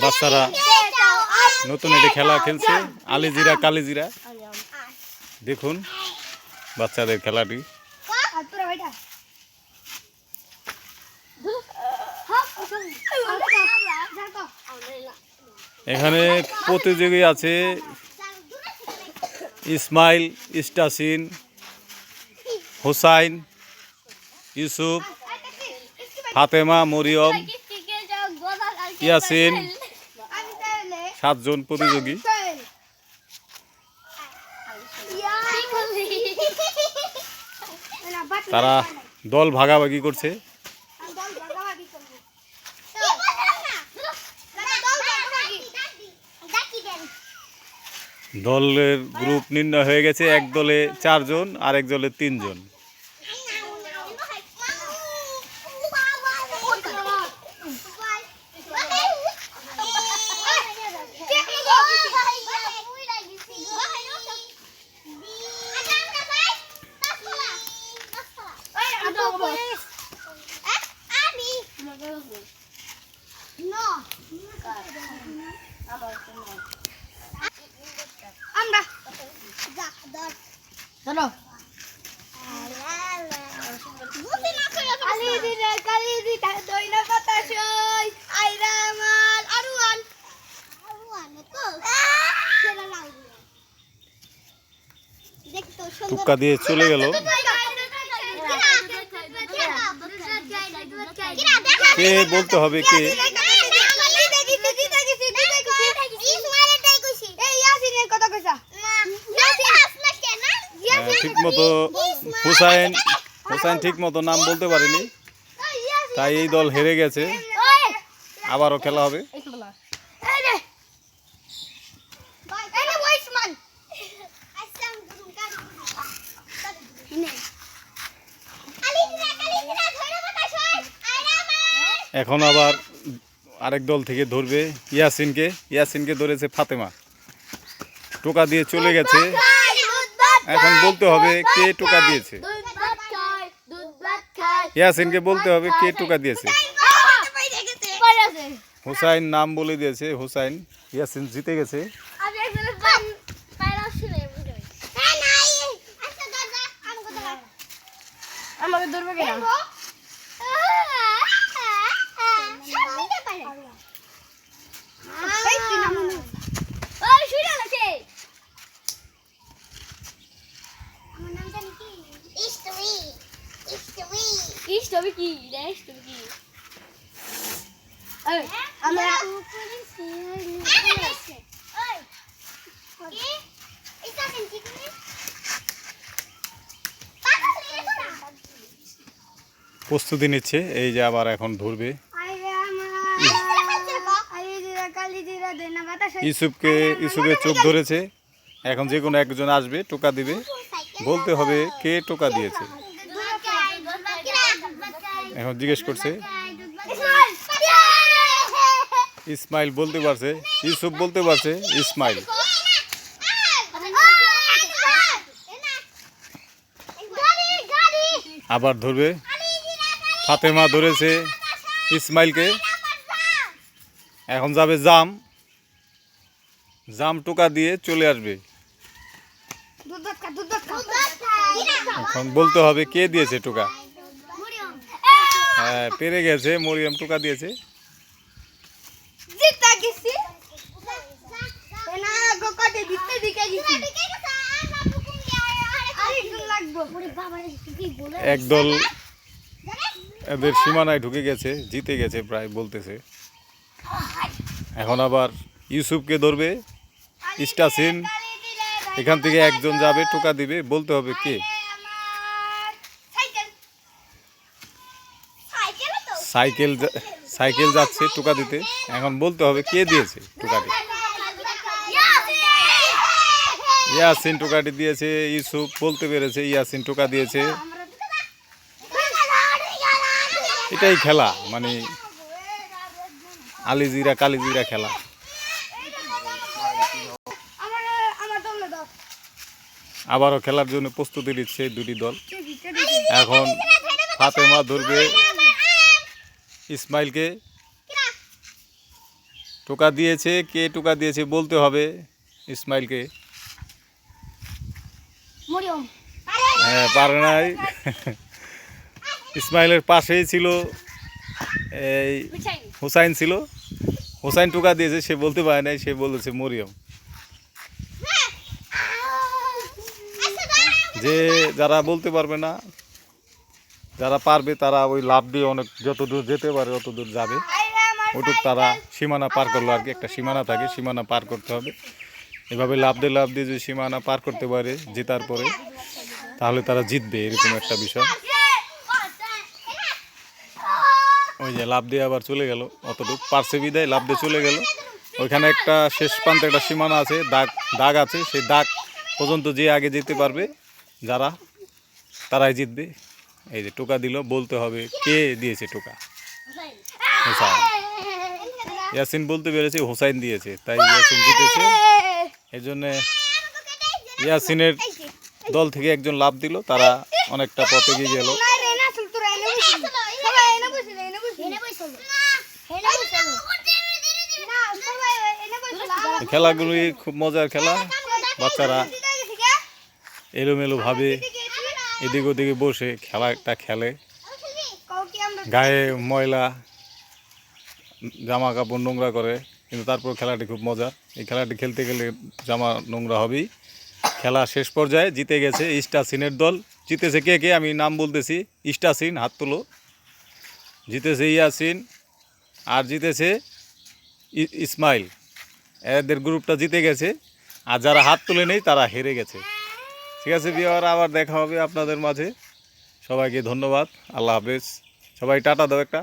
বাচ্চারা নতুন একটি খেলা খেলছে, আলিজিরা কালিজিরা। দেখুন বাচ্চাদের খেলাটি। এখানে প্রতিযোগী আছে ইসমাইল, ইস্টাসিন, হোসাইন, ইউসুফ, ফাতেমা, মরিয়ম, ইয়াসিন, 7 জন প্রতিযোগী। তারা দল ভাগাভাগি করছে। দলের গ্রুপ নির্ণয় হয়ে গেছে, এক দলে 4 জন আর এক দলে 3 জন। টুক্কা দিয়ে চলে গেল। কে বলতে হবে কে? ঠিক মতো হুসাইন ঠিক মতো নাম বলতে পারেনি, তাই এই দল হেরে গেছে। আবারও খেলা হবে। এখন আবার আরেক দল থেকে ধরবে ইয়াসিনকে ধরেছে ফাতেমা। টোকা দিয়ে চলে গেছে। এখন বলতে হবে কে টোকা দিয়েছে। ইয়াসিনকে বলতে হবে কে টোকা দিয়েছে। হুসাইন নাম বলে দিয়েছে, হুসাইন। ইয়াসিন জিতে গেছে। প্রস্তুতি নিচ্ছে, এই যে আবার এখন ধরবে। ইউসুফের চোখ ধরেছে। এখন যে কোনো একজন আসবে, টোকা দিবে। বলতে হবে কে টোকা দিয়েছে। এখন জিজ্ঞেস করছে। ইসমাইল বলতে পারছে, ইউসুফ বলতে পারছে, ইসমাইল। আবার ধরবে। ফাতেমা ধরেছে ইসমাইলকে। এখন যাবে জাম টোকা দিয়ে চলে আসবে। এখন বলতে হবে কে দিয়েছে টোকা। হ্যাঁ, পেরে গেছে, মরিয়ম টোকা দিয়েছে। একদল এদের সীমানায় ঢুকে গেছে, জিতে গেছে প্রায় বলতেছে। এখন আবার ইউসুফকে ধরবে ইস্টাসিন। এখান থেকে একজন যাবে, টোকা দিবে। বলতে হবে কে। সাইকেল যাচ্ছে টোকা দিতে। এখন বলতে হবে কে দিয়েছে টোকাটি। ইয়াসিন টোকাটি দিয়েছে। ইউসুফ বলতে পেরেছে ইয়াসিন টোকা দিয়েছে। এটাই খেলা, মানে আলিজিরা কালিজিরা খেলা। আবারও খেলার জন্য প্রস্তুতি নিচ্ছে দুটি দল। এখন ফাতেমা ধরবে ইসমাইলকে। টোকা দিয়েছে, কে টোকা দিয়েছে বলতে হবে ইসমাইলকে। হ্যাঁ, পারে নাই। ইসমাইলের পাশেই ছিল এই হুসাইন ছিল। হুসাইন টোকা দিয়েছে, সে বলতে পারে নাই, সে বলেছে মরিয়ম। যে যারা বলতে পারবে না, যারা পারবে তারা ওই লাফ দিয়ে অনেক যত দূর যেতে পারে অত দূর যাবে। ওটুক তারা সীমানা পার করলো আর কি, একটা সীমানা থাকে, সীমানা পার করতে হবে। এভাবে লাফ দিয়ে যদি সীমানা পার করতে পারে জেতার পরে, তাহলে তারা জিতবে, এরকম একটা বিষয়। ওই যে লাফ দিয়ে আবার চলে গেল, অতটুক পারছে বিদায় লাফ দিয়ে চলে গেল। ওইখানে একটা শেষ প্রান্তে একটা সীমানা আছে, দাগ আছে, সেই দাগ পর্যন্ত যে আগে যেতে পারবে যারা, তারাই জিতবে। এই যে টোকা দিল, বলতে হবে কে দিয়েছে টোকা। হুসাইন। ইয়াসিন বলতে পেরেছে হুসাইন দিয়েছে, তাই ইয়াসিন জিতেছে। এই জন্যে ইয়াসিনের দল থেকে একজন লাফ দিল, তারা অনেকটা পথে এগিয়ে গেল। খেলাগুলি খুব মজার খেলা। বাচ্চারা এলোমেলোভাবে এদিক ওদিকে বসে খেলাটা খেলে। গায়ে ময়লা, জামা কাপড় নোংরা করে, কিন্তু তারপর খেলাটি খুব মজার। এই খেলাটি খেলতে গেলে জামা নোংরা হবেই। খেলা শেষ পর্যায়ে জিতে গেছে ইস্টাসিনের দল। জিতেছে কে কে আমি নাম বলতেছি। ইস্টাসিন, হাত তুলো। জিতেছে ইয়াসিন, আর জিতেছে ইসমাইল। এদের গ্রুপটা জিতে গেছে, আর যারা হাত তুলে নেই তারা হেরে গেছে। ঠিক আছে ভিউয়ার, আবার দেখা হবে আপনাদের মাঝে। সবাইকে ধন্যবাদ, আল্লাহ হাফেজ। সবাই টাটা দাও একটা।